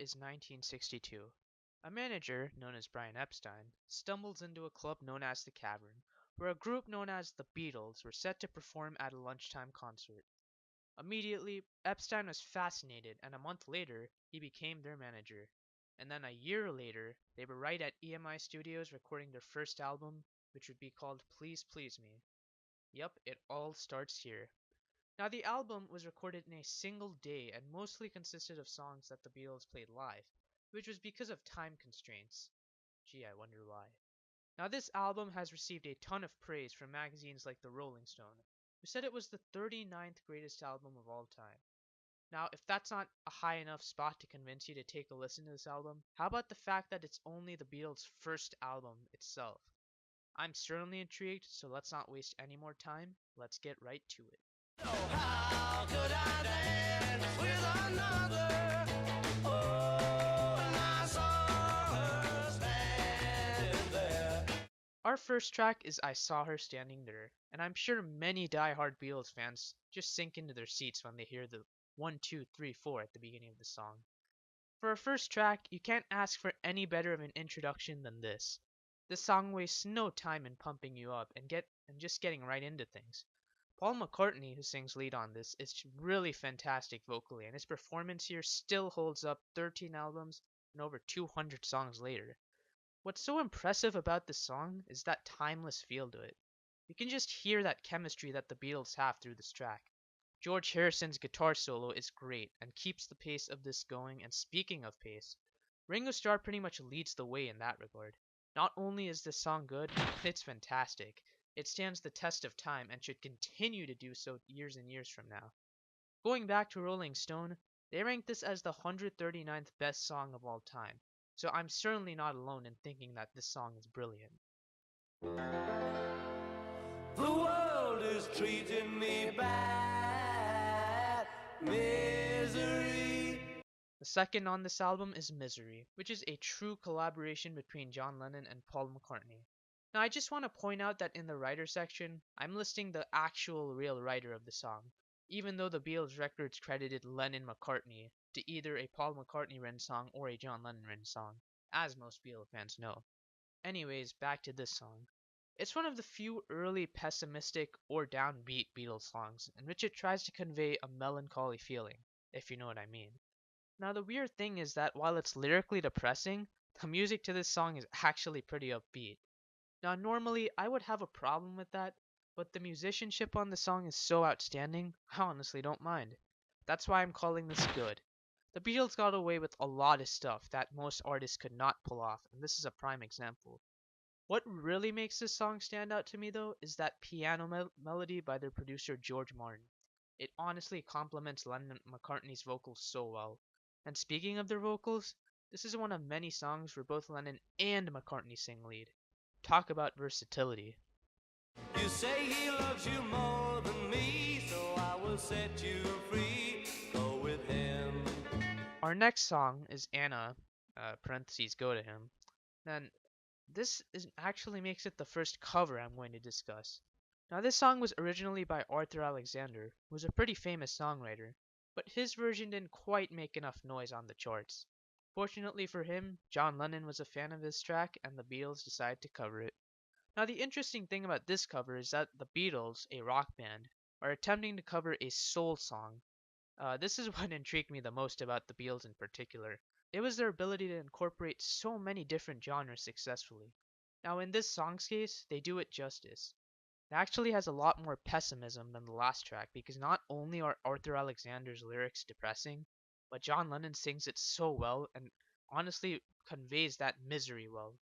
is 1962. A manager, known as Brian Epstein, stumbles into a club known as the Cavern, where a group known as the Beatles were set to perform at a lunchtime concert. Immediately, Epstein was fascinated, and a month later, he became their manager. And then a year later, they were right at EMI Studios recording their first album, which would be called Please Please Me. Yup, it all starts here. Now, the album was recorded in a single day and mostly consisted of songs that the Beatles played live, which was because of time constraints. Gee, I wonder why. Now, this album has received a ton of praise from magazines like the Rolling Stone, who said it was the 39th greatest album of all time. Now, if that's not a high enough spot to convince you to take a listen to this album, how about the fact that it's only the Beatles' first album itself? I'm certainly intrigued, so let's not waste any more time. Let's get right to it. How could I dance with another? Oh, and I saw her standing there. Our first track is I Saw Her Standing There, and I'm sure many die-hard Beatles fans just sink into their seats when they hear the 1, 2, 3, 4 at the beginning of the song. For a first track, you can't ask for any better of an introduction than this. This song wastes no time in pumping you up and just getting right into things. Paul McCartney, who sings lead on this, is really fantastic vocally, and his performance here still holds up 13 albums and over 200 songs later. What's so impressive about this song is that timeless feel to it. You can just hear that chemistry that the Beatles have through this track. George Harrison's guitar solo is great and keeps the pace of this going, and speaking of pace, Ringo Starr pretty much leads the way in that regard. Not only is this song good, it's fantastic. It stands the test of time and should continue to do so years and years from now. Going back to Rolling Stone, they ranked this as the 139th best song of all time, so I'm certainly not alone in thinking that this song is brilliant. The world is treating me bad. Misery. The second on this album is Misery, which is a true collaboration between John Lennon and Paul McCartney. Now, I just want to point out that in the writer section, I'm listing the actual real writer of the song, even though the Beatles records credited Lennon-McCartney to either a Paul McCartney written song or a John Lennon written song, as most Beatles fans know. Anyways, back to this song. It's one of the few early pessimistic or downbeat Beatles songs in which it tries to convey a melancholy feeling, if you know what I mean. Now, the weird thing is that while it's lyrically depressing, the music to this song is actually pretty upbeat. Now, normally I would have a problem with that, but the musicianship on the song is so outstanding, I honestly don't mind. That's why I'm calling this good. The Beatles got away with a lot of stuff that most artists could not pull off, and this is a prime example. What really makes this song stand out to me, though, is that piano melody by their producer George Martin. It honestly complements Lennon and McCartney's vocals so well. And speaking of their vocals, this is one of many songs where both Lennon and McCartney sing lead. Talk about versatility. You say he loves you more than me, so I will set you free. Go with him. Our next song is Anna, parentheses go to him. Then actually makes it the first cover I'm going to discuss. Now, this song was originally by Arthur Alexander, who was a pretty famous songwriter, but his version didn't quite make enough noise on the charts. Fortunately for him, John Lennon was a fan of this track, and the Beatles decided to cover it. Now, the interesting thing about this cover is that the Beatles, a rock band, are attempting to cover a soul song. This is what intrigued me the most about the Beatles in particular. It was their ability to incorporate so many different genres successfully. Now, in this song's case, they do it justice. It actually has a lot more pessimism than the last track because not only are Arthur Alexander's lyrics depressing, but John Lennon sings it so well and honestly conveys that misery well.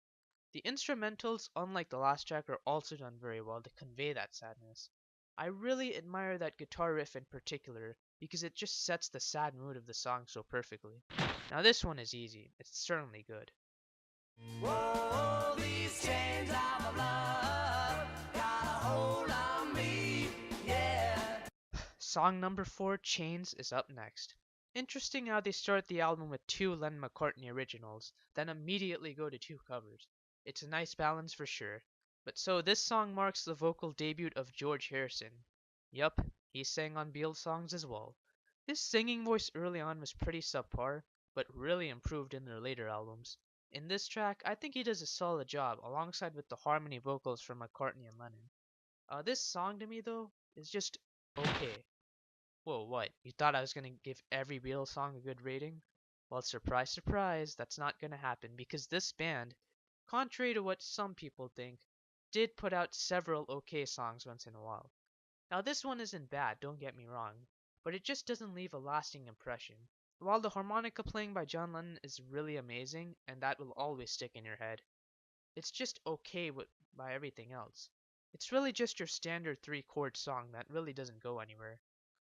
The instrumentals, unlike the last track, are also done very well to convey that sadness. I really admire that guitar riff in particular because it just sets the sad mood of the song so perfectly. Now, this one is easy. It's certainly good. Whoa, these chains of love got a hold on me, yeah. Song number 4, Chains, is up next. Interesting how they start the album with 2 Lennon McCartney originals, then immediately go to 2 covers. It's a nice balance for sure. But so this song marks the vocal debut of George Harrison. Yup, he sang on Beatles songs as well. His singing voice early on was pretty subpar, but really improved in their later albums. In this track, I think he does a solid job alongside with the harmony vocals from McCartney and Lennon. This song to me though is just okay. Whoa, what? You thought I was gonna give every Beatles song a good rating? Well, surprise, surprise, that's not gonna happen because this band, contrary to what some people think, did put out several okay songs once in a while. Now, this one isn't bad, don't get me wrong, but it just doesn't leave a lasting impression. While the harmonica playing by John Lennon is really amazing, and that will always stick in your head, it's just okay by everything else. It's really just your standard three chord song that really doesn't go anywhere.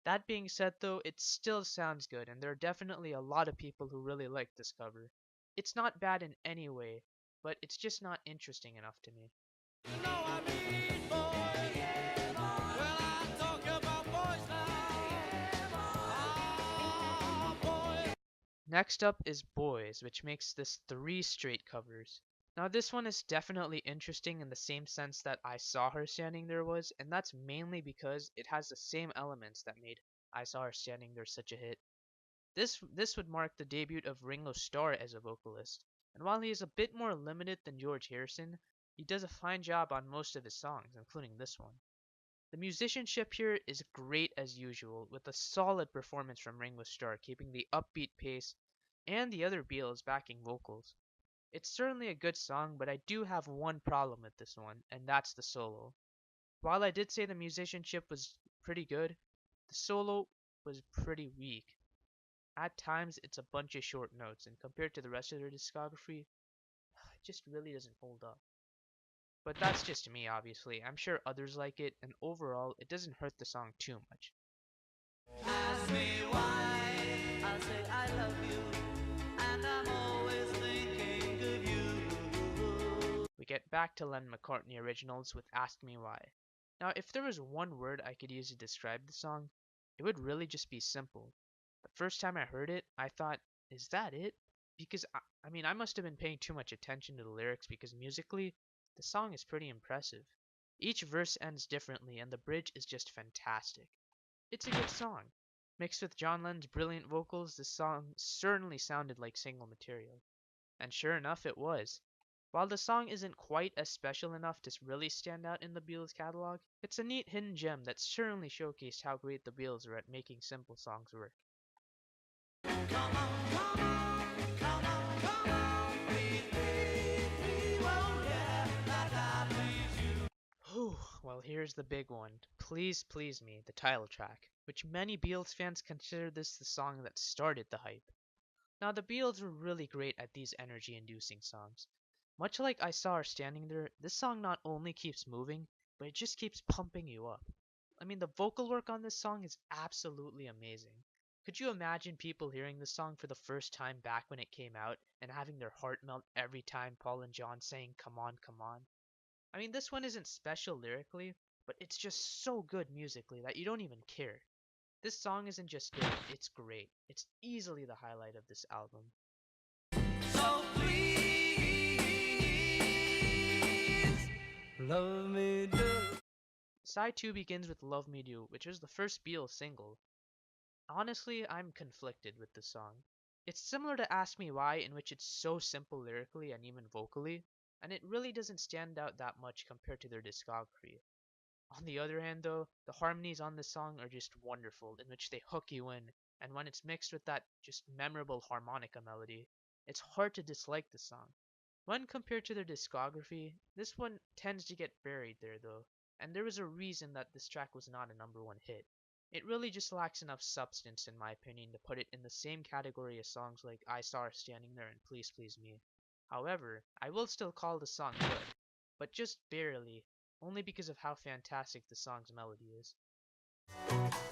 That being said, though, it still sounds good, and there are definitely a lot of people who really like this cover. It's not bad in any way, but it's just not interesting enough to me. You know I mean, boys. Well, I talk about boys now. Ah, boys. Next up is Boys, which makes this three straight covers. Now, this one is definitely interesting in the same sense that I Saw Her Standing There was, and that's mainly because it has the same elements that made I Saw Her Standing There such a hit. This would mark the debut of Ringo Starr as a vocalist, and while he is a bit more limited than George Harrison, he does a fine job on most of his songs, including this one. The musicianship here is great as usual, with a solid performance from Ringo Starr keeping the upbeat pace and the other Beatles backing vocals. It's certainly a good song, but I do have one problem with this one, and that's the solo. While I did say the musicianship was pretty good, the solo was pretty weak. At times, it's a bunch of short notes, and compared to the rest of their discography, it just really doesn't hold up. But that's just me, obviously. I'm sure others like it, and overall, it doesn't hurt the song too much. Ask me why. I say I love you, and I'm always thinking of you. We get back to Lennon McCartney originals with Ask Me Why. Now, if there was one word I could use to describe the song, it would really just be simple. The first time I heard it, I thought, is that it? Because, I must have been paying too much attention to the lyrics because musically, the song is pretty impressive. Each verse ends differently, and the bridge is just fantastic. It's a good song. Mixed with John Lennon's brilliant vocals, the song certainly sounded like single material. And sure enough, it was. While the song isn't quite as special enough to really stand out in the Beatles catalog, it's a neat hidden gem that certainly showcased how great the Beatles are at making simple songs work. Come on, come on, come on, come on, please, please, please, oh yeah, like I please you. Whew, well, here's the big one. Please Please Me, the title track, which many Beatles fans consider this the song that started the hype. Now, the Beatles were really great at these energy inducing songs. Much like I Saw Her Standing There, this song not only keeps moving, but it just keeps pumping you up. The vocal work on this song is absolutely amazing. Could you imagine people hearing this song for the first time back when it came out and having their heart melt every time Paul and John sang Come On, Come On? This one isn't special lyrically, but it's just so good musically that you don't even care. This song isn't just good, it's great. It's easily the highlight of this album. So please, love me do. Side 2 begins with Love Me Do, which was the first Beatles single. Honestly, I'm conflicted with this song. It's similar to Ask Me Why, in which it's so simple lyrically and even vocally, and it really doesn't stand out that much compared to their discography. On the other hand, though, the harmonies on this song are just wonderful, in which they hook you in, and when it's mixed with that just memorable harmonica melody, it's hard to dislike the song. When compared to their discography, this one tends to get buried there, though, and there is a reason that this track was not a number one hit. It really just lacks enough substance, in my opinion, to put it in the same category as songs like I Saw Her Standing There and Please Please Me. However, I will still call the song good, but just barely, only because of how fantastic the song's melody is.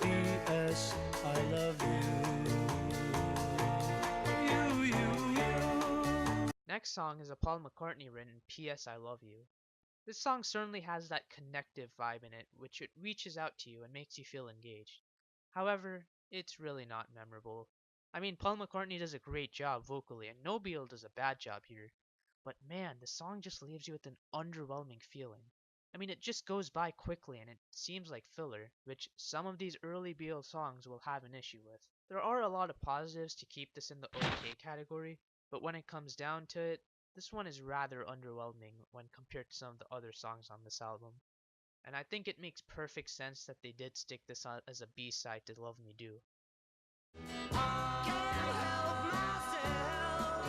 P.S. I love you. You. Next song is a Paul McCartney written P.S. I Love You. This song certainly has that connective vibe in it, which it reaches out to you and makes you feel engaged. However, it's really not memorable. Paul McCartney does a great job vocally, and no Beatle does a bad job here. But man, the song just leaves you with an underwhelming feeling. It just goes by quickly and it seems like filler, which some of these early Beatles songs will have an issue with. There are a lot of positives to keep this in the okay category, but when it comes down to it, this one is rather underwhelming when compared to some of the other songs on this album. And I think it makes perfect sense that they did stick this out as a B-side to Love Me Do. Can't help myself,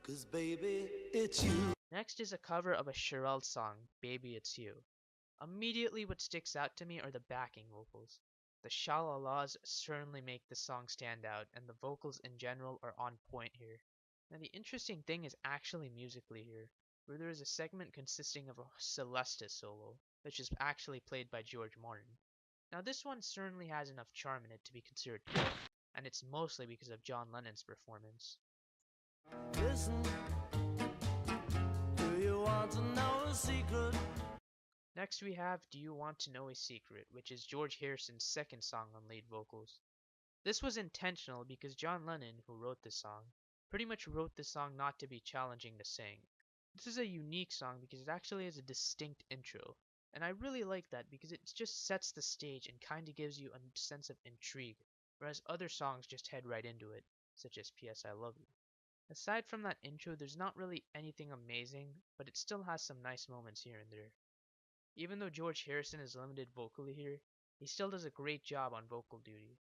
'cause baby, it's you. Next is a cover of a Shirelle song, Baby It's You. Immediately what sticks out to me are the backing vocals. The shalalas certainly make the song stand out, and the vocals in general are on point here. Now the interesting thing is actually musically here, where there is a segment consisting of a Celesta solo, which is actually played by George Martin. Now this one certainly has enough charm in it to be considered good, and it's mostly because of John Lennon's performance. Listen, do you want to know a secret? Next we have Do You Want to Know a Secret, which is George Harrison's second song on lead vocals. This was intentional because John Lennon, who wrote this song, pretty much wrote this song not to be challenging to sing. This is a unique song because it actually has a distinct intro, and I really like that because it just sets the stage and kind of gives you a sense of intrigue, whereas other songs just head right into it, such as P.S. I Love You. Aside from that intro, there's not really anything amazing, but it still has some nice moments here and there. Even though George Harrison is limited vocally here, he still does a great job on vocal duty.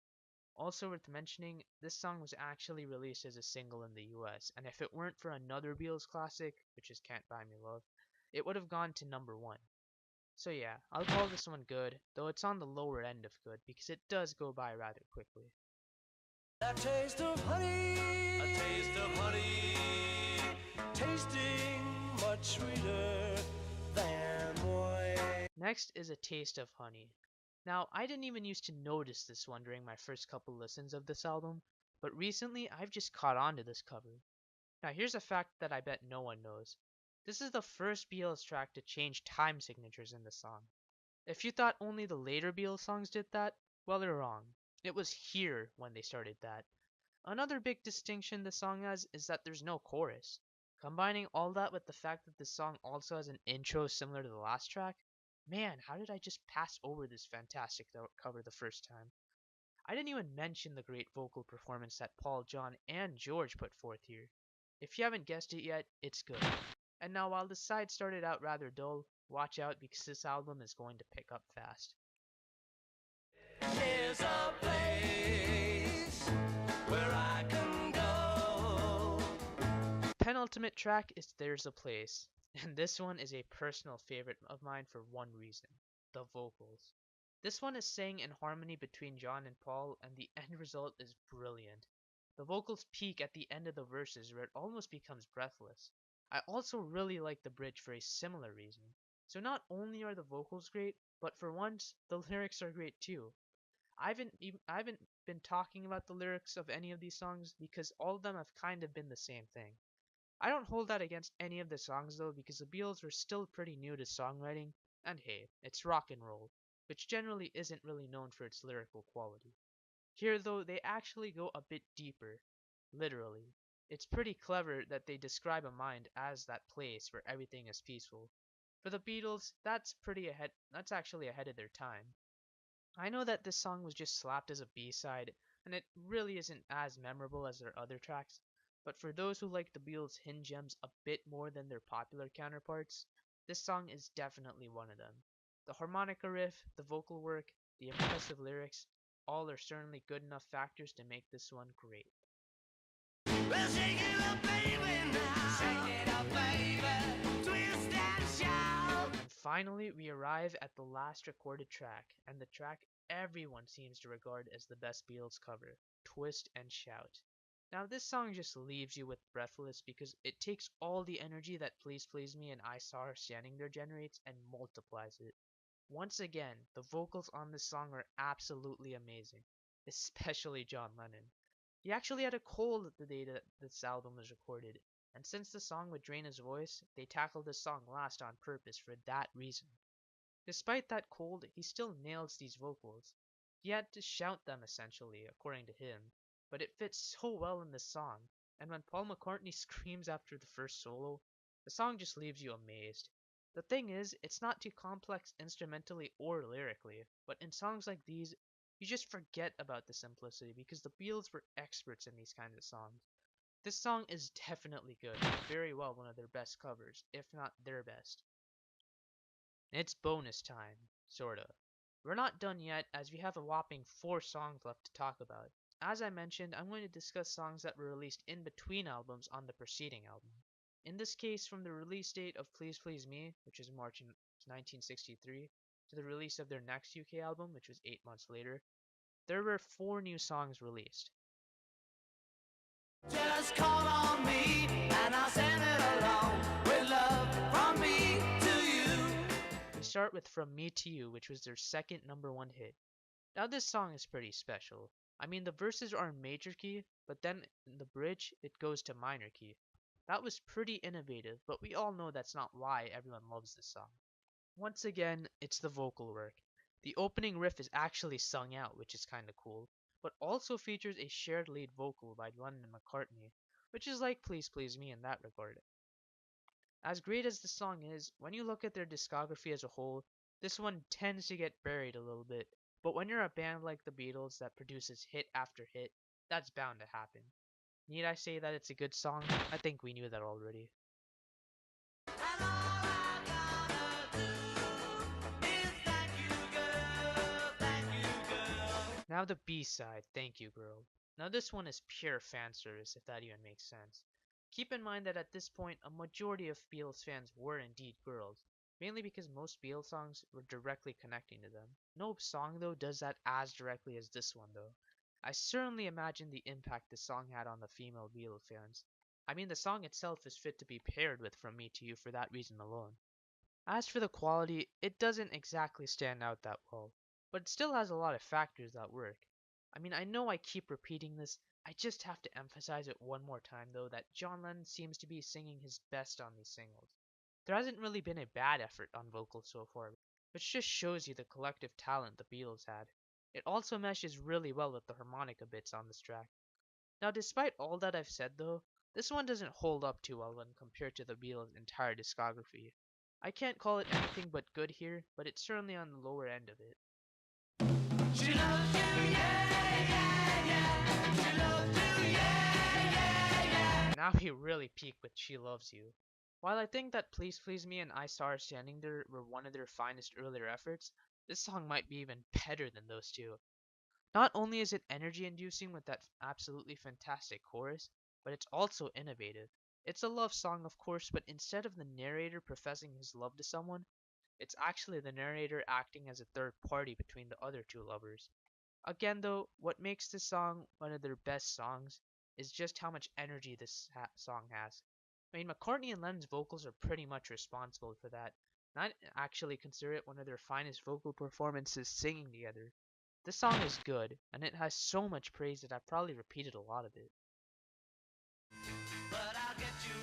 Also worth mentioning, this song was actually released as a single in the US, and if it weren't for another Beatles classic, which is Can't Buy Me Love, it would have gone to number 1. So yeah, I'll call this one good, though it's on the lower end of good because it does go by rather quickly. A taste of honey, a taste of honey, tasting much sweeter than wine. Next is A Taste of Honey. Now, I didn't even used to notice this one during my first couple listens of this album, but recently I've just caught on to this cover. Now, here's a fact that I bet no one knows. This is the first Beatles track to change time signatures in the song. If you thought only the later Beatles songs did that, well, you're wrong. It was here when they started that. Another big distinction the song has is that there's no chorus. Combining all that with the fact that the song also has an intro similar to the last track, man, how did I just pass over this fantastic cover the first time? I didn't even mention the great vocal performance that Paul, John, and George put forth here. If you haven't guessed it yet, it's good. And now, while the side started out rather dull, watch out because this album is going to pick up fast. There's a place where I can go. Penultimate track is There's a Place, and this one is a personal favorite of mine for one reason: the vocals. This one is sang in harmony between John and Paul, and the end result is brilliant. The vocals peak at the end of the verses where it almost becomes breathless. I also really like the bridge for a similar reason. So not only are the vocals great, but for once, the lyrics are great too. I haven't been talking about the lyrics of any of these songs because all of them have kind of been the same thing. I don't hold that against any of the songs though because the Beatles were still pretty new to songwriting, and hey, it's rock and roll, which generally isn't really known for its lyrical quality. Here though, they actually go a bit deeper, literally. It's pretty clever that they describe a mind as that place where everything is peaceful. For the Beatles, that's actually ahead of their time. I know that this song was just slapped as a B-side, and it really isn't as memorable as their other tracks, but for those who like the Beatles' hidden gems a bit more than their popular counterparts, this song is definitely one of them. The harmonica riff, the vocal work, the impressive lyrics, all are certainly good enough factors to make this one great. Well, shake it up, baby, now. Shake it up, baby. Twist and shout. And finally, we arrive at the last recorded track, and the track everyone seems to regard as the best Beatles cover, Twist and Shout. Now, this song just leaves you with breathless because it takes all the energy that Please Please Me and I Saw Her Standing There generates and multiplies it. Once again, the vocals on this song are absolutely amazing, especially John Lennon. He actually had a cold the day that this album was recorded, and since the song would drain his voice, they tackled the song last on purpose for that reason. Despite that cold, he still nails these vocals. He had to shout them essentially, according to him, but it fits so well in the song, and when Paul McCartney screams after the first solo, the song just leaves you amazed. The thing is, it's not too complex instrumentally or lyrically, but in songs like these, you just forget about the simplicity because the Beatles were experts in these kinds of songs. This song is definitely good, and very well one of their best covers, if not their best. It's bonus time, sorta. We're not done yet, as we have a whopping 4 songs left to talk about. As I mentioned, I'm going to discuss songs that were released in between albums on the preceding album. In this case, from the release date of Please Please Me, which is March 1963, to the release of their next UK album, which was 8 months later, there were 4 new songs released. Just call on me and I'll send it along with love from me to you. We start with From Me to You, which was their second #1 hit. Now, this song is pretty special. I mean, the verses are in major key, but then in the bridge, it goes to minor key. That was pretty innovative, but we all know that's not why everyone loves this song. Once again, it's the vocal work. The opening riff is actually sung out, which is kinda cool, but also features a shared lead vocal by Lennon and McCartney, which is like Please Please Me in that regard. As great as the song is, when you look at their discography as a whole, this one tends to get buried a little bit. But when you're a band like the Beatles that produces hit after hit, that's bound to happen. Need I say that it's a good song? I think we knew that already. And all I gotta do is thank you, girl, thank you, girl. Now the B-side, Thank You Girl. Now this one is pure fan service, if that even makes sense. Keep in mind that at this point, a majority of Beatles fans were indeed girls, mainly because most Beatles songs were directly connecting to them. No song, though, does that as directly as this one, though. I certainly imagine the impact the song had on the female Beatles fans. I mean, the song itself is fit to be paired with From Me to You for that reason alone. As for the quality, it doesn't exactly stand out that well, but it still has a lot of factors that work. I mean, I know I keep repeating this, I just have to emphasize it one more time though that John Lennon seems to be singing his best on these singles. There hasn't really been a bad effort on vocals so far, which just shows you the collective talent the Beatles had. It also meshes really well with the harmonica bits on this track. Now, despite all that I've said though, this one doesn't hold up too well when compared to the Beatles' entire discography. I can't call it anything but good here, but it's certainly on the lower end of it. She loves you, yeah, yeah, yeah. She loves you, yeah, yeah, yeah. Now he really peaked with She Loves You. While I think that Please Please Me and I Saw Her Standing There were one of their finest earlier efforts, this song might be even better than those two. Not only is it energy inducing with that absolutely fantastic chorus, but it's also innovative. It's a love song, of course, but instead of the narrator professing his love to someone, it's actually the narrator acting as a third party between the other two lovers. Again, though, what makes this song one of their best songs is just how much energy this song has. I mean, McCartney and Lennon's vocals are pretty much responsible for that, and I actually consider it one of their finest vocal performances singing together. This song is good, and it has so much praise that I've probably repeated a lot of it. But I'll get you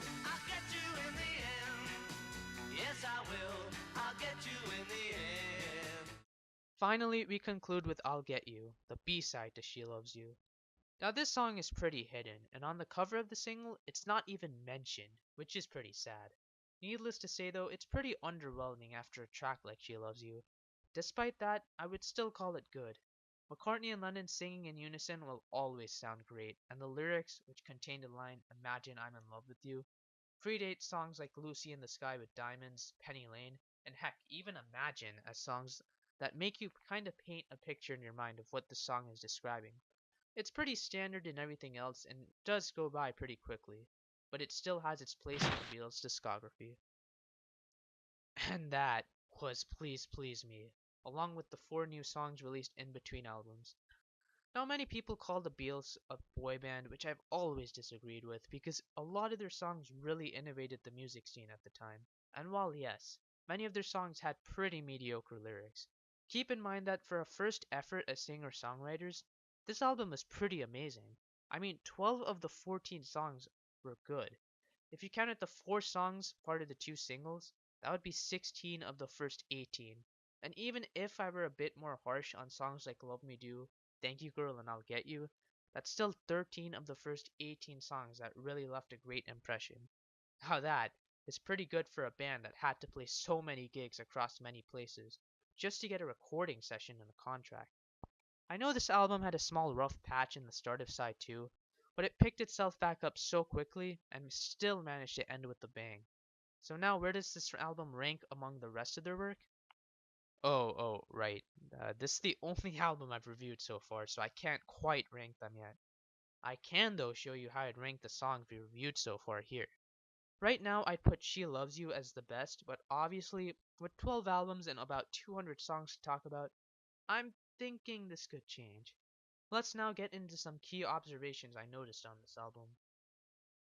in the end. Yes, I will. I'll get you in the end. Finally, we conclude with I'll Get You, the B-side to She Loves You. Now, this song is pretty hidden, and on the cover of the single, it's not even mentioned, which is pretty sad. Needless to say, though, it's pretty underwhelming after a track like She Loves You. Despite that, I would still call it good. McCartney and Lennon singing in unison will always sound great, and the lyrics, which contain the line, Imagine I'm in love with you, predate songs like Lucy in the Sky with Diamonds, Penny Lane, and heck, even Imagine as songs that make you kind of paint a picture in your mind of what the song is describing. It's pretty standard in everything else and does go by pretty quickly, but it still has its place in the Beatles' discography. And that was Please Please Me, along with the 4 new songs released in between albums. Now, many people call the Beatles a boy band, which I've always disagreed with because a lot of their songs really innovated the music scene at the time. And while yes, many of their songs had pretty mediocre lyrics, keep in mind that for a first effort as singer-songwriters, this album was pretty amazing. I mean, 12 of the 14 songs were good. If you counted the 4 songs part of the 2 singles, that would be 16 of the first 18. And even if I were a bit more harsh on songs like Love Me Do, Thank You Girl, and I'll Get You, that's still 13 of the first 18 songs that really left a great impression. Now that is pretty good for a band that had to play so many gigs across many places just to get a recording session and a contract. I know this album had a small rough patch in the start of side 2, but it picked itself back up so quickly and still managed to end with a bang. So now where does this album rank among the rest of their work? Right. This is the only album I've reviewed so far, so I can't quite rank them yet. I can though show you how I'd rank the songs we reviewed so far here. Right now I'd put She Loves You as the best, but obviously with 12 albums and about 200 songs to talk about, I'm thinking this could change. Let's now get into some key observations I noticed on this album.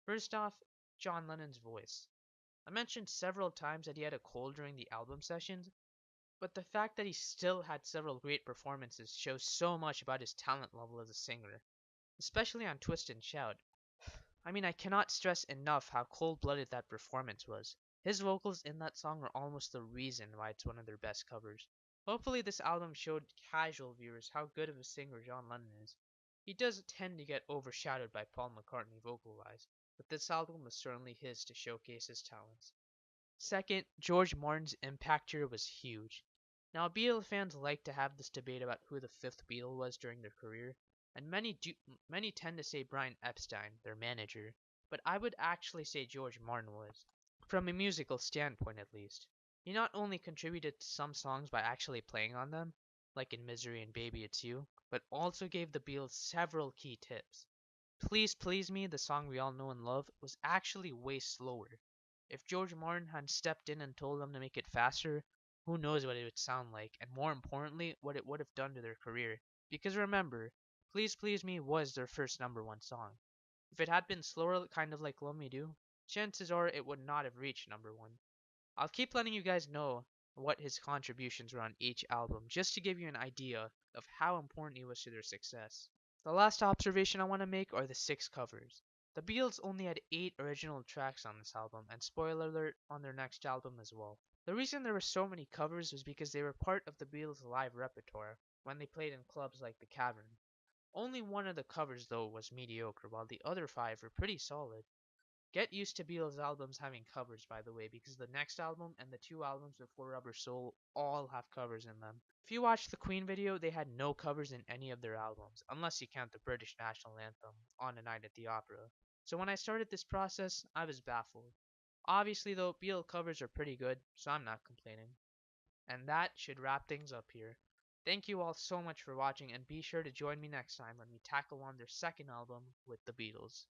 First off, John Lennon's voice. I mentioned several times that he had a cold during the album sessions, but the fact that he still had several great performances shows so much about his talent level as a singer, especially on Twist and Shout. I mean, I cannot stress enough how cold-blooded that performance was. His vocals in that song are almost the reason why it's one of their best covers. Hopefully this album showed casual viewers how good of a singer John Lennon is. He does tend to get overshadowed by Paul McCartney vocal-wise, but this album was certainly his to showcase his talents. Second, George Martin's impact here was huge. Now, Beatle fans like to have this debate about who the fifth Beatle was during their career, and many tend to say Brian Epstein, their manager, but I would actually say George Martin was, from a musical standpoint at least. He not only contributed to some songs by actually playing on them, like in Misery and Baby It's You, but also gave the Beatles several key tips. Please Please Me, the song we all know and love, was actually way slower. If George Martin had stepped in and told them to make it faster, who knows what it would sound like, and more importantly, what it would have done to their career. Because remember, Please Please Me was their first number one song. If it had been slower, kind of like Love Me Do, chances are it would not have reached number one. I'll keep letting you guys know what his contributions were on each album, just to give you an idea of how important he was to their success. The last observation I want to make are the 6 covers. The Beatles only had 8 original tracks on this album, and spoiler alert, on their next album as well. The reason there were so many covers was because they were part of the Beatles' live repertoire when they played in clubs like the Cavern. Only one of the covers, though, was mediocre, while the other 5 were pretty solid. Get used to Beatles albums having covers, by the way, because the next album and the 2 albums before Rubber Soul all have covers in them. If you watch the Queen video, they had no covers in any of their albums, unless you count the British national anthem, On a Night at the Opera. So when I started this process, I was baffled. Obviously, though, Beatles covers are pretty good, so I'm not complaining. And that should wrap things up here. Thank you all so much for watching, and be sure to join me next time when we tackle on their second album with the Beatles.